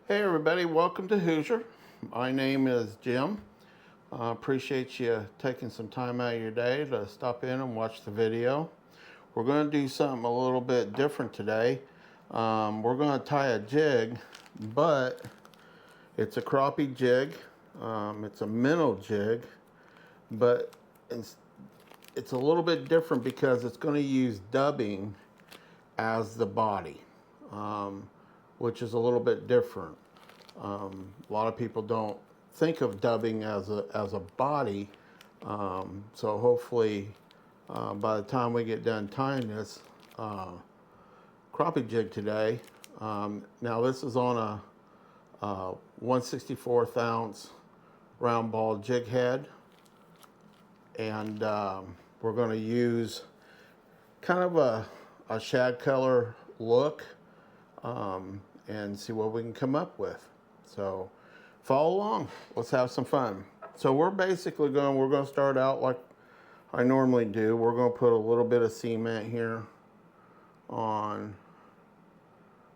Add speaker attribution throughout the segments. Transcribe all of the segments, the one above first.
Speaker 1: Hey everybody, welcome to Hoosier. My name is Jim. Appreciate you taking some time out of your day to stop in and watch the video. We're going to do something a little bit different today. We're going to tie a jig, but it's a crappie jig. It's a minnow jig, but it's a little bit different because it's going to use dubbing as the body, which is a little bit different. A lot of people don't think of dubbing as a body, so hopefully by the time we get done tying this crappie jig today, now this is on a 1/64 ounce round ball jig head, and we're going to use kind of a shad color look and see what we can come up with. So follow along, let's have some fun. So we're basically we're going to start out like I normally do. We're going to put a little bit of cement here on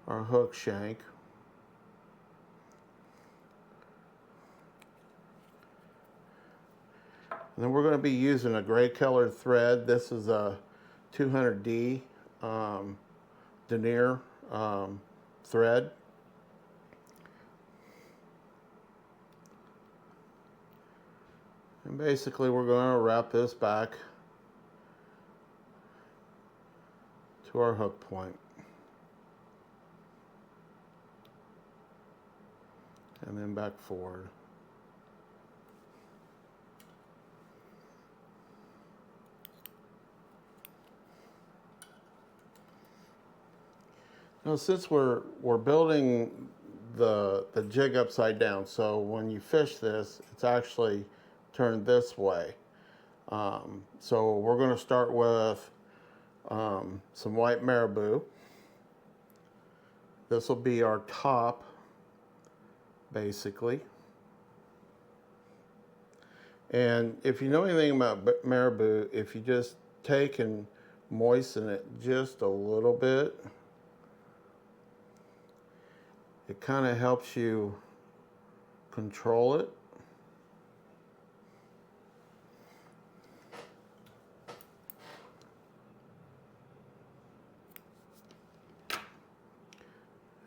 Speaker 1: our hook shank. And then we're going to be using a gray colored thread. This is a 200D denier thread. And basically we're going to wrap this back to our hook point. And then back forward. Now since we're building the jig upside down, so when you fish this, it's actually turned this way. So we're going to start with some white marabou. This will be our top, basically. And if you know anything about marabou, if you just take and moisten it just a little bit, it kind of helps you control it.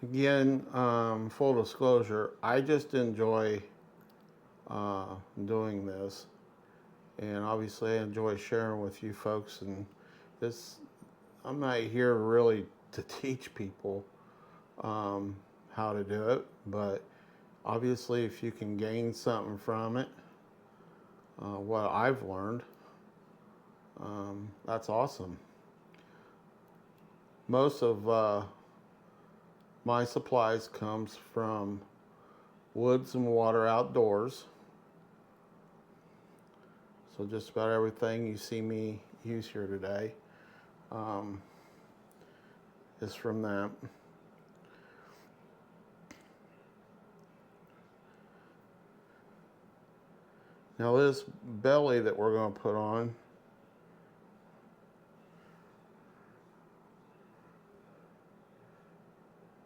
Speaker 1: Again, full disclosure, I just enjoy doing this, and obviously I enjoy sharing with you folks. And this, I'm not here really to teach people how to do it, but obviously if you can gain something from it, what I've learned, that's awesome. Most of my supplies comes from Woods and Water Outdoors. So just about everything you see me use here today is from that. Now this belly that we're going to put on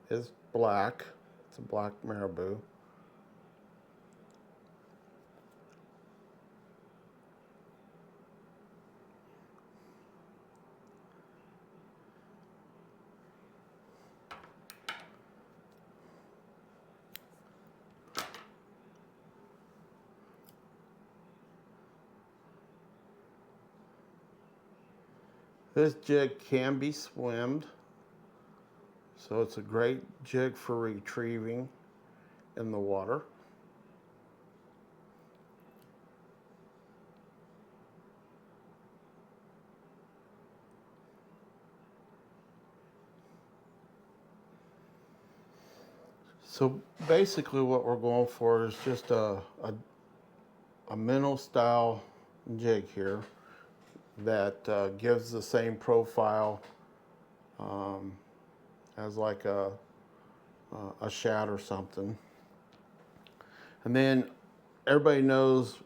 Speaker 1: is black. It's a black marabou. This jig can be swimmed, so it's a great jig for retrieving in the water. So basically what we're going for is just a Minnow style jig here that gives the same profile as like a shad or something. And then everybody knows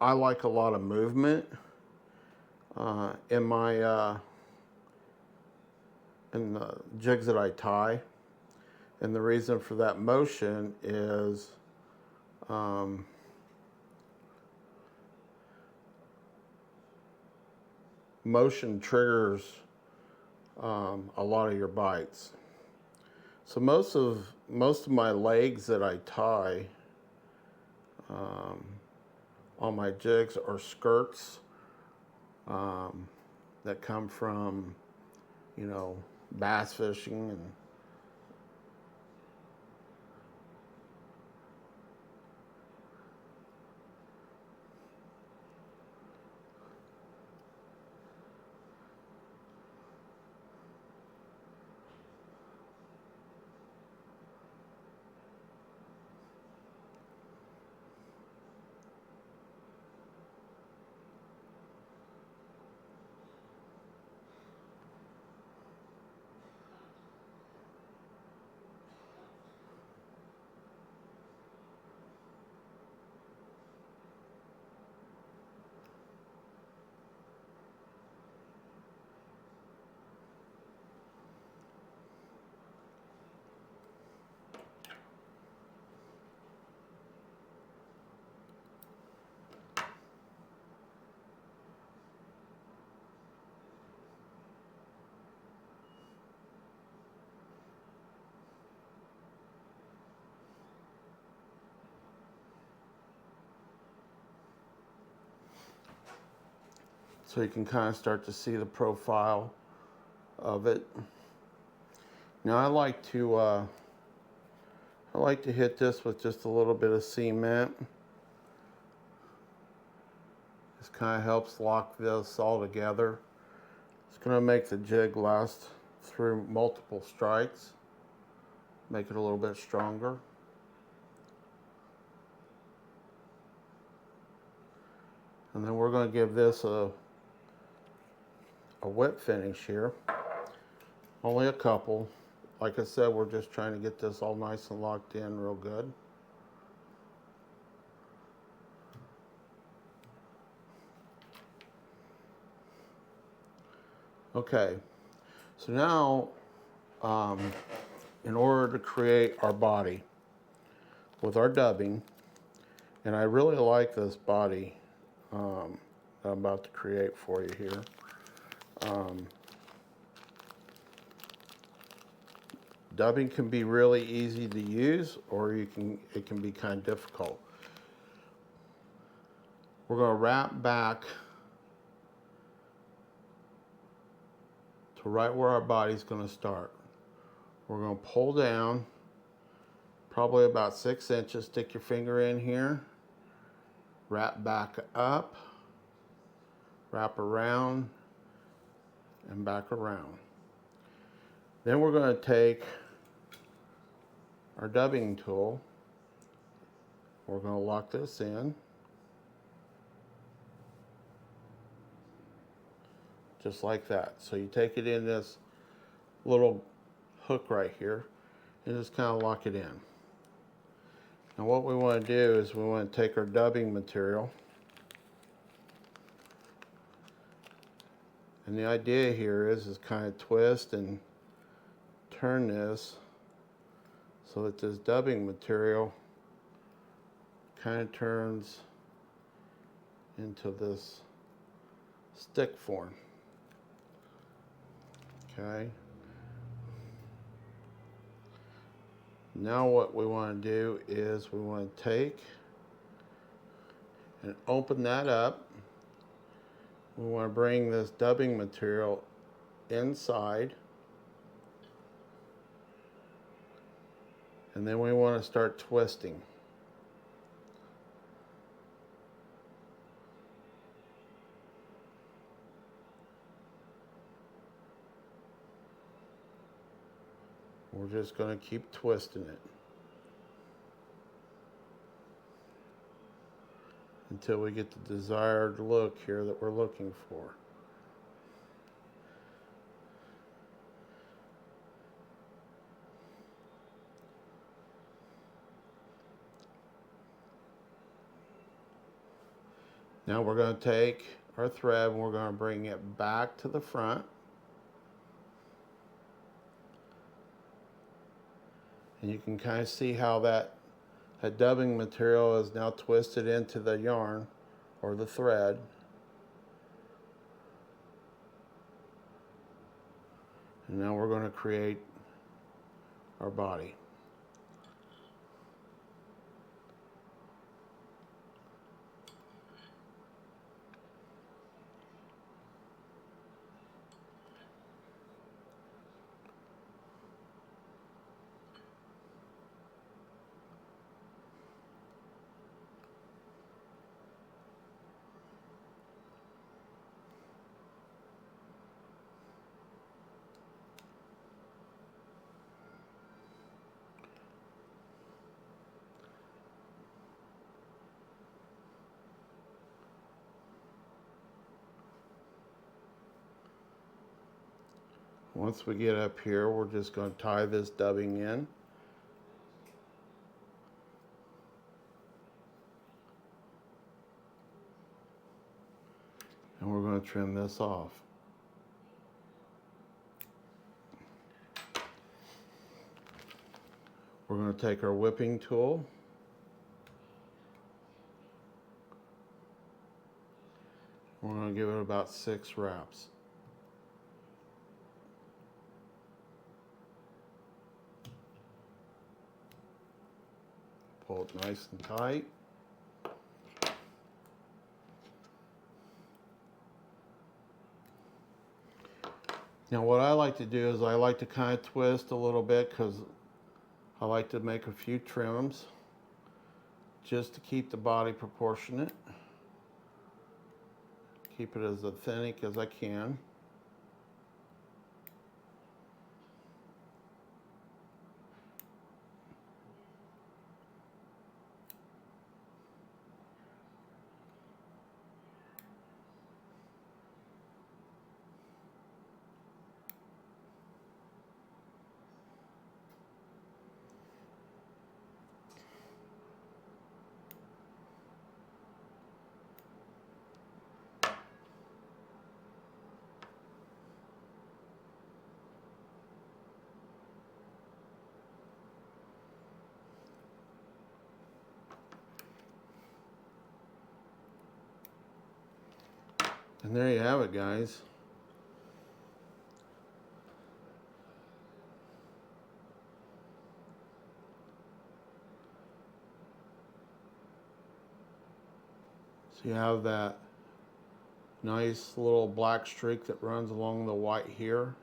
Speaker 1: I like a lot of movement in my in the jigs that I tie. And the reason for that motion is motion triggers a lot of your bites. So most of my legs that I tie on my jigs are skirts that come from, you know, bass fishing and so you can kind of start to see the profile of it. Now I like to hit this with just a little bit of cement. This kind of helps lock this all together. It's going to make the jig last through multiple strikes, make it a little bit stronger. And then we're going to give this a whip finish here. Only a couple. Like I said, we're just trying to get this all nice and locked in real good. Okay, so now in order to create our body with our dubbing, and I really like this body that I'm about to create for you here. Dubbing can be really easy to use, or it can be kind of difficult. We're going to wrap back to right where our body's going to start. We're going to pull down probably about 6 inches, stick your finger in here, wrap back up, wrap around, and back around. Then we're going to take our dubbing tool. We're going to lock this in. Just like that. So you take it in this little hook right here and just kind of lock it in. Now what we want to do is we want to take our dubbing material, and the idea here is kind of twist and turn this so that this dubbing material kind of turns into this stick form. Okay. Now what we want to do is we want to take and open that up. We want to bring this dubbing material inside, and then we want to start twisting. We're just going to keep twisting it until we get the desired look here that we're looking for. Now we're going to take our thread and we're going to bring it back to the front. And you can kind of see how that dubbing material is now twisted into the yarn or the thread. And now we're going to create our body. Once we get up here, we're just going to tie this dubbing in. And we're going to trim this off. We're going to take our whipping tool. We're going to give it about 6 wraps. Pull it nice and tight. Now what I like to do is I like to kind of twist a little bit because I like to make a few trims just to keep the body proportionate. Keep it as authentic as I can. And there you have it, guys. So you have that nice little black streak that runs along the white here.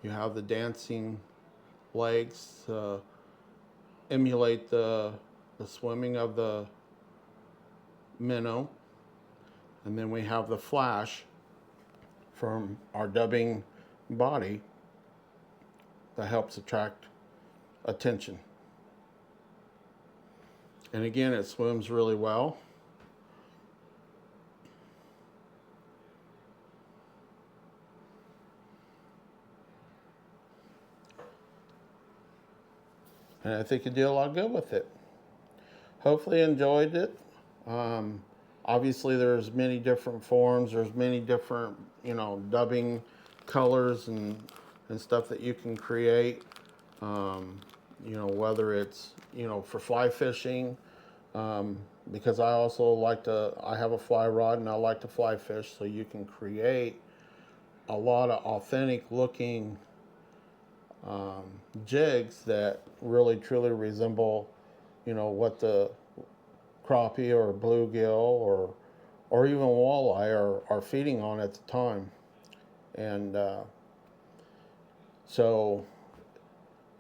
Speaker 1: You have the dancing legs to emulate the swimming of the minnow. And then we have the flash from our dubbing body that helps attract attention. And again, it swims really well. And I think you did a lot good with it. Hopefully you enjoyed it. Obviously there's many different forms, there's many different, dubbing colors and stuff that you can create. Whether it's, for fly fishing, because I also I have a fly rod and I like to fly fish, so you can create a lot of authentic looking jigs that really truly resemble, what the crappie or bluegill or even walleye are feeding on at the time. And so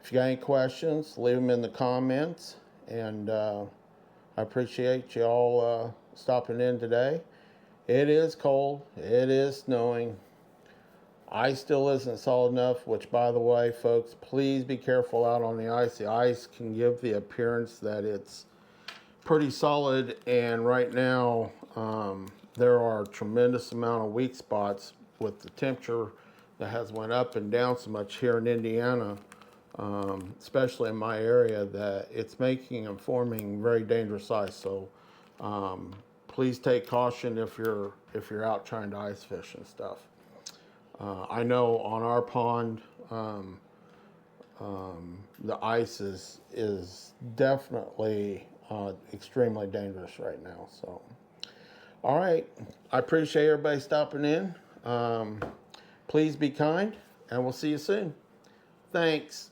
Speaker 1: if you got any questions, leave them in the comments. And I appreciate you all stopping in today. It is cold, it is snowing. Ice still isn't solid enough, which, by the way, folks, please be careful out on the ice. The ice can give the appearance that it's pretty solid, and right now there are a tremendous amount of weak spots with the temperature that has went up and down so much here in Indiana, especially in my area, that it's making and forming very dangerous ice. So please take caution if you're out trying to ice fish and stuff. I know on our pond, the ice is definitely extremely dangerous right now. So, all right, I appreciate everybody stopping in. Please be kind, and we'll see you soon. Thanks.